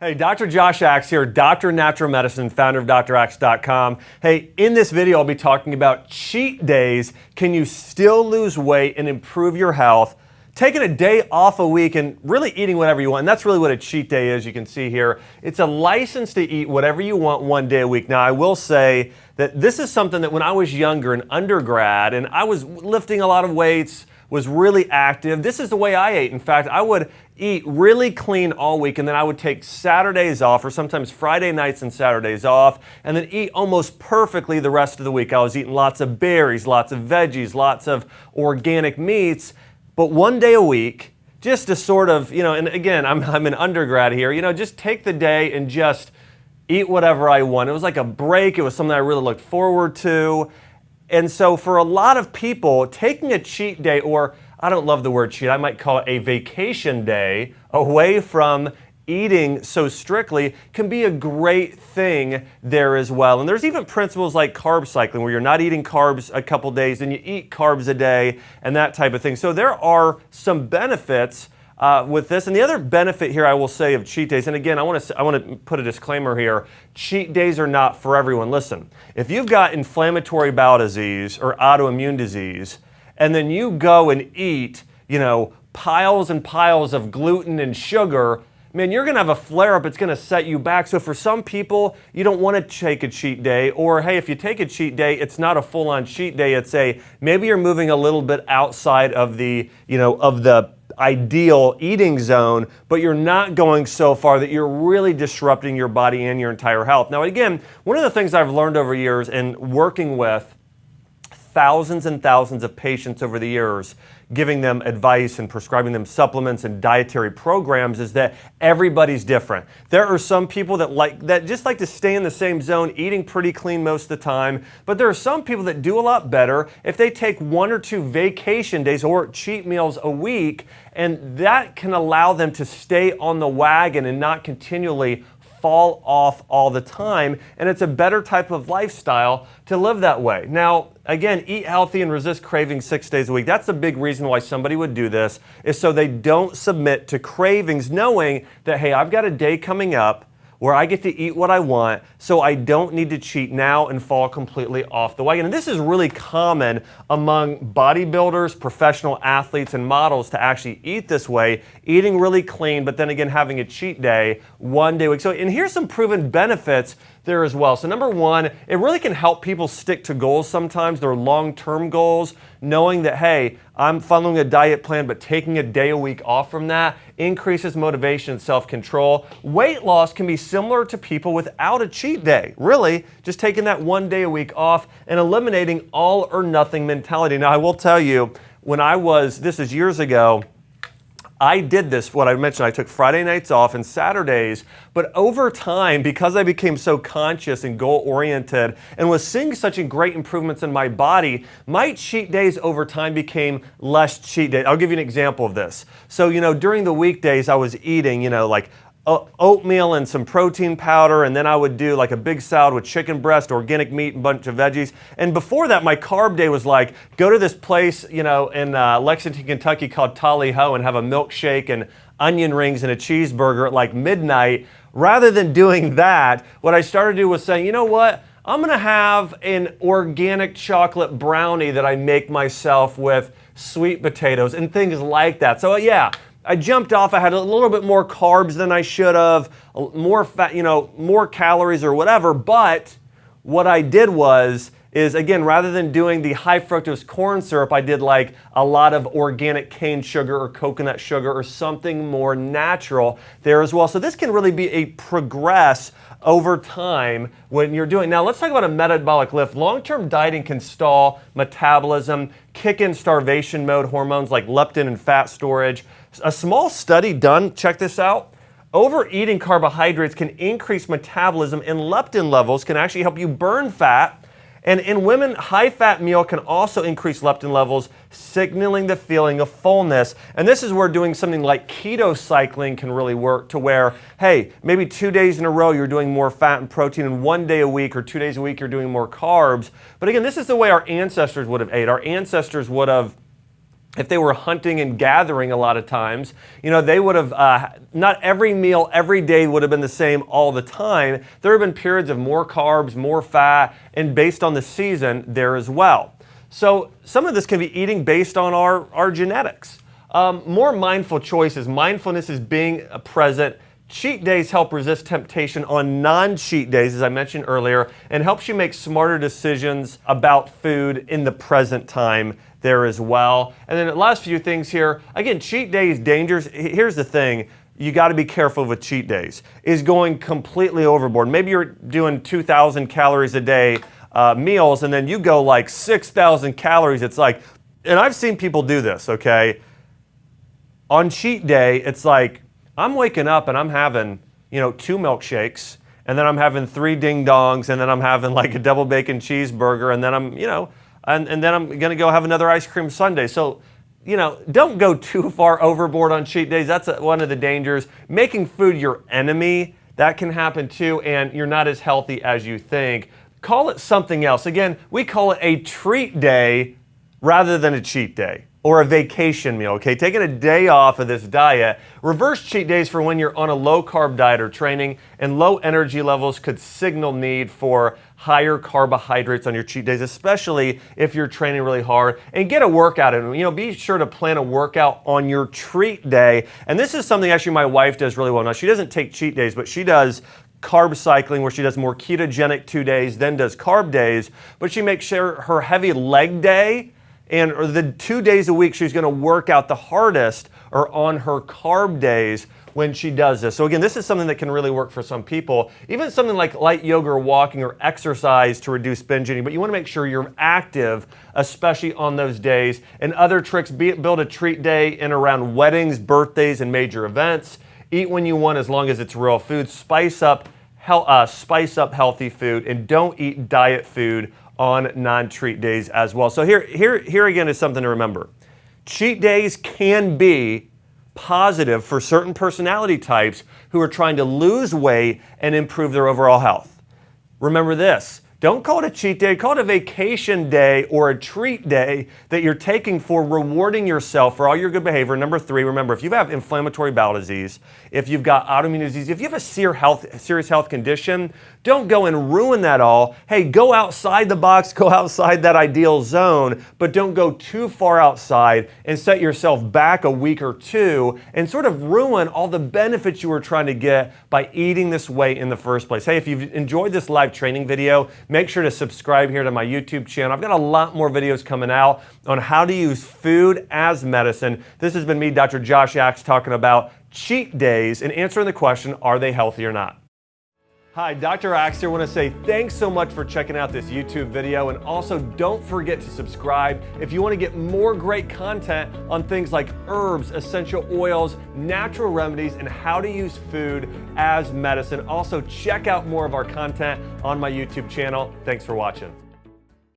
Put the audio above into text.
Hey, Dr. Josh Axe here, Doctor of Natural Medicine, founder of draxe.com. Hey, in this video, I'll be talking about cheat days. Can you still lose weight and improve your health? Taking a day off a week and really eating whatever you want. And that's really what a cheat day is, you can see here. It's a license to eat whatever you want one day a week. Now, I will say that this is something that when I was younger, in undergrad, and I was lifting a lot of weights, was really active. This is the way I ate. In fact, I would eat really clean all week, and then I would take Saturdays off, or sometimes Friday nights and Saturdays off, and then eat almost perfectly the rest of the week. I was eating lots of berries, lots of veggies, lots of organic meats, but one day a week, just to sort of, and again, I'm an undergrad here, just take the day and just eat whatever I want. It was like a break. It was something I really looked forward to. And so for a lot of people, taking a cheat day, or I don't love the word cheat, I might call it a vacation day away from eating so strictly can be a great thing there as well. And there's even principles like carb cycling where you're not eating carbs a couple days and you eat carbs a day and that type of thing. So there are some benefits with this. And the other benefit here I will say of cheat days, and again, I want to put a disclaimer here, cheat days are not for everyone. Listen, if you've got inflammatory bowel disease or autoimmune disease, and then you go and eat, piles and piles of gluten and sugar, man, you're going to have a flare-up. It's going to set you back. So for some people, you don't want to take a cheat day, or hey, if you take a cheat day, it's not a full-on cheat day. It's maybe you're moving a little bit outside of the, of the ideal eating zone, but you're not going so far that you're really disrupting your body and your entire health. Now, again, one of the things I've learned over years in working with thousands and thousands of patients over the years, giving them advice and prescribing them supplements and dietary programs, is that everybody's different. There are some people that just like to stay in the same zone, eating pretty clean most of the time, but there are some people that do a lot better if they take 1 or 2 vacation days or cheat meals a week, and that can allow them to stay on the wagon and not continually fall off all the time, and it's a better type of lifestyle to live that way. Now, again, eat healthy and resist cravings 6 days a week. That's a big reason why somebody would do this, is so they don't submit to cravings, knowing that, hey, I've got a day coming up where I get to eat what I want, so I don't need to cheat now and fall completely off the wagon. And this is really common among bodybuilders, professional athletes, and models to actually eat this way, eating really clean, but then again having a cheat day one day a week. So, and here's some proven benefits there as well. So number one, it really can help people stick to goals sometimes, their long-term goals, knowing that, hey, I'm following a diet plan, but taking a day a week off from that increases motivation and self-control. Weight loss can be similar to people without a cheat day. Really, just taking that one day a week off and eliminating all or nothing mentality. Now, I will tell you, this is years ago, I did this, what I mentioned, I took Friday nights off and Saturdays, but over time, because I became so conscious and goal-oriented and was seeing such great improvements in my body, my cheat days over time became less cheat days. I'll give you an example of this. So, during the weekdays, I was eating, like oatmeal and some protein powder, and then I would do like a big salad with chicken breast, organic meat, and a bunch of veggies. And before that, my carb day was like, go to this place, in Lexington, Kentucky called Tally Ho and have a milkshake and onion rings and a cheeseburger at like midnight. Rather than doing that, what I started to do was saying, you know what? I'm gonna have an organic chocolate brownie that I make myself with sweet potatoes and things like that. So yeah, I jumped off. I had a little bit more carbs than I should have, more fat, more calories or whatever. But what I did is again, rather than doing the high fructose corn syrup, I did like a lot of organic cane sugar or coconut sugar or something more natural there as well. So this can really be a progress over time when you're doing. Now let's talk about a metabolic lift. Long-term dieting can stall metabolism, kick in starvation mode hormones like leptin and fat storage. A small study done, check this out, overeating carbohydrates can increase metabolism, and leptin levels can actually help you burn fat. And in women, high-fat meal can also increase leptin levels, signaling the feeling of fullness. And this is where doing something like keto cycling can really work, to where, hey, maybe 2 days in a row you're doing more fat and protein, and 1 day a week or 2 days a week you're doing more carbs. But again, this is the way our ancestors would have ate. Our ancestors would have if they were hunting and gathering a lot of times, they would have, not every meal every day would have been the same all the time. There have been periods of more carbs, more fat, and based on the season there as well. So some of this can be eating based on our genetics. More mindful choices. Mindfulness is being present. Cheat days help resist temptation on non-cheat days, as I mentioned earlier, and helps you make smarter decisions about food in the present time there as well. And then the last few things here, again, cheat day is dangerous. Here's the thing, you got to be careful with cheat days, is going completely overboard. Maybe you're doing 2,000 calories a day meals, and then you go like 6,000 calories. It's like, and I've seen people do this, okay? On cheat day, it's like, I'm waking up and I'm having, 2 milkshakes, and then I'm having 3 ding dongs, and then I'm having like a double bacon cheeseburger, and then I'm, and then I'm gonna go have another ice cream sundae. So, don't go too far overboard on cheat days. That's one of the dangers. Making food your enemy, that can happen too, and you're not as healthy as you think. Call it something else. Again, we call it a treat day rather than a cheat day, or a vacation meal, okay? Taking a day off of this diet. Reverse cheat days for when you're on a low-carb diet or training, and low energy levels could signal need for higher carbohydrates on your cheat days, especially if you're training really hard. And get a workout in. Be sure to plan a workout on your treat day. And this is something actually my wife does really well. Now, she doesn't take cheat days, but she does carb cycling, where she does more ketogenic 2 days, then does carb days. But she makes sure her heavy leg day and the 2 days a week she's going to work out the hardest are on her carb days when she does this. So again, this is something that can really work for some people. Even something like light yoga or walking or exercise to reduce binge eating, but you want to make sure you're active, especially on those days. And other tricks, build a treat day in around weddings, birthdays, and major events. Eat when you want as long as it's real food. Spice up healthy food, and don't eat diet food on non-treat days as well. So here again is something to remember. Cheat days can be positive for certain personality types who are trying to lose weight and improve their overall health. Remember this, don't call it a cheat day, call it a vacation day or a treat day that you're taking for rewarding yourself for all your good behavior. Number 3, remember, if you have inflammatory bowel disease, if you've got autoimmune disease, if you have a serious health condition, don't go and ruin that all. Hey, go outside the box, go outside that ideal zone, but don't go too far outside and set yourself back a week or 2 and sort of ruin all the benefits you were trying to get by eating this way in the first place. Hey, if you've enjoyed this live training video, make sure to subscribe here to my YouTube channel. I've got a lot more videos coming out on how to use food as medicine. This has been me, Dr. Josh Axe, talking about cheat days and answering the question, are they healthy or not? Hi, Dr. Axe here. I want to say thanks so much for checking out this YouTube video, and also don't forget to subscribe if you want to get more great content on things like herbs, essential oils, natural remedies, and how to use food as medicine. Also, check out more of our content on my YouTube channel. Thanks for watching.